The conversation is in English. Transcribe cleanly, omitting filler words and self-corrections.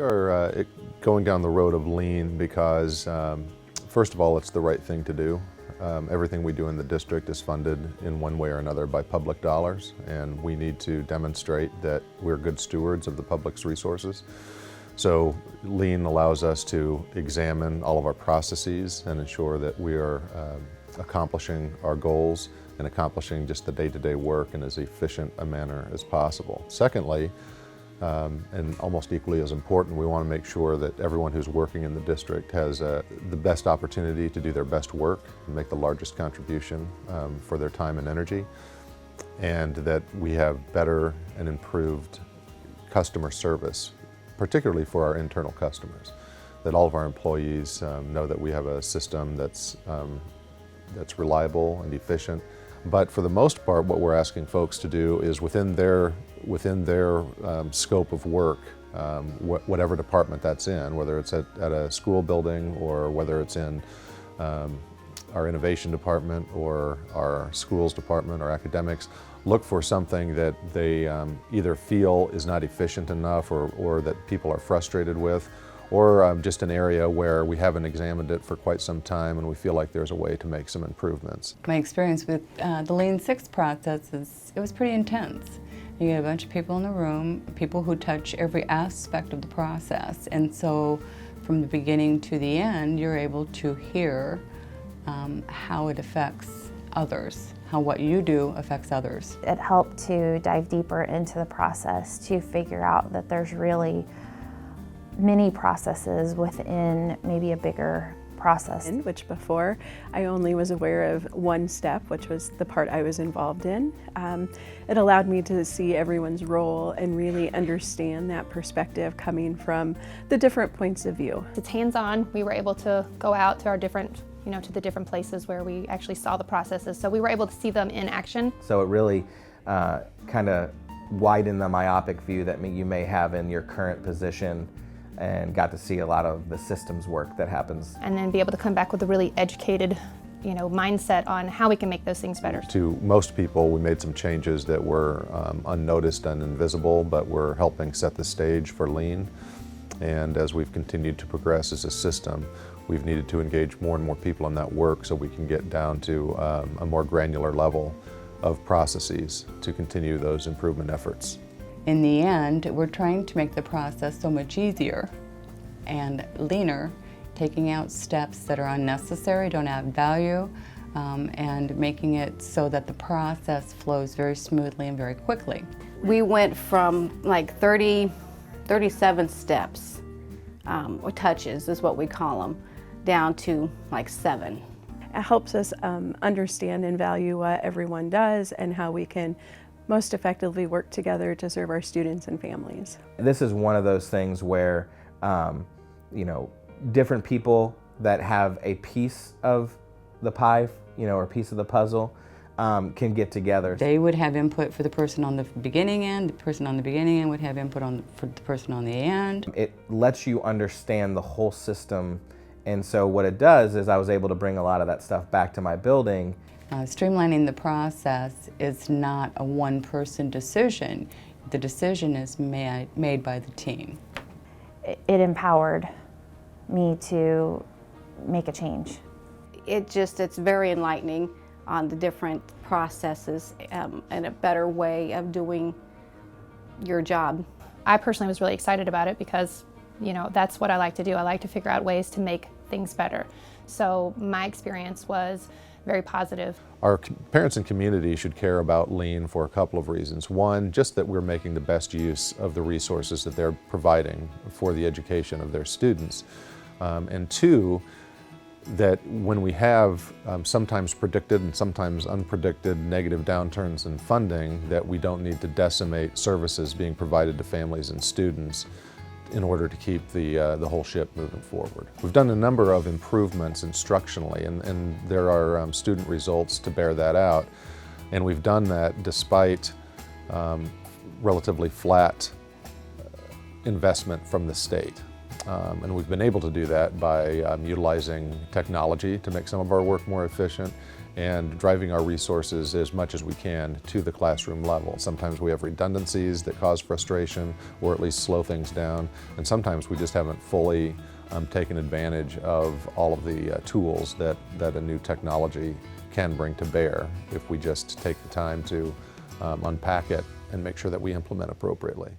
are going down the road of lean because, first of all, it's the right thing to do. Everything we do in the district is funded in one way or another by public dollars, and we need to demonstrate that we're good stewards of the public's resources. So lean allows us to examine all of our processes and ensure that we are accomplishing our goals and accomplishing just the day-to-day work in as efficient a manner as possible. Secondly, and almost equally as important, we want to make sure that everyone who's working in the district has the best opportunity to do their best work and make the largest contribution for their time and energy, and that we have better and improved customer service, particularly for our internal customers, that all of our employees know that we have a system that's reliable and efficient. But for the most part, what we're asking folks to do is within their scope of work, whatever department that's in, whether it's at a school building or whether it's in our innovation department or our schools department or academics, look for something that they either feel is not efficient enough or that people are frustrated with, or just an area where we haven't examined it for quite some time and we feel like there's a way to make some improvements. My experience with the Lean Six process it was pretty intense. You get a bunch of people in the room, people who touch every aspect of the process, and so from the beginning to the end you're able to hear how it affects others, how what you do affects others. It helped to dive deeper into the process to figure out that there's really many processes within maybe a bigger process. Which before I only was aware of one step, which was the part I was involved in. It allowed me to see everyone's role and really understand that perspective coming from the different points of view. It's hands-on. We were able to go out to our different, to the different places where we actually saw the processes, so we were able to see them in action. So it really kind of widened the myopic view that you may have in your current position, and got to see a lot of the systems work that happens. And then be able to come back with a really educated, mindset on how we can make those things better. To most people, we made some changes that were unnoticed and invisible, but were helping set the stage for lean. And as we've continued to progress as a system, we've needed to engage more and more people in that work so we can get down to a more granular level of processes to continue those improvement efforts. In the end, we're trying to make the process so much easier and leaner, taking out steps that are unnecessary, don't add value, and making it so that the process flows very smoothly and very quickly. We went from like 37 steps, or touches is what we call them, down to like 7. It helps us understand and value what everyone does and how we can most effectively work together to serve our students and families. This is one of those things where, different people that have a piece of the pie, or a piece of the puzzle, can get together. They would have input for the person on the beginning end, the person on the beginning end would have input for the person on the end. It lets you understand the whole system, and so what it does is I was able to bring a lot of that stuff back to my building. Streamlining the process is not a one-person decision. The decision is made by the team. It empowered me to make a change. It's very enlightening on the different processes and a better way of doing your job. I personally was really excited about it because, that's what I like to do. I like to figure out ways to make things better. So my experience was very positive. Our parents and community should care about lean for a couple of reasons. One, just that we're making the best use of the resources that they're providing for the education of their students. And two, that when we have sometimes predicted and sometimes unpredicted negative downturns in funding, that we don't need to decimate services being provided to families and students in order to keep the whole ship moving forward. We've done a number of improvements instructionally, and there are student results to bear that out. And we've done that despite relatively flat investment from the state. And we've been able to do that by utilizing technology to make some of our work more efficient, and driving our resources as much as we can to the classroom level. Sometimes we have redundancies that cause frustration or at least slow things down, and sometimes we just haven't fully taken advantage of all of the tools that a new technology can bring to bear if we just take the time to unpack it and make sure that we implement appropriately.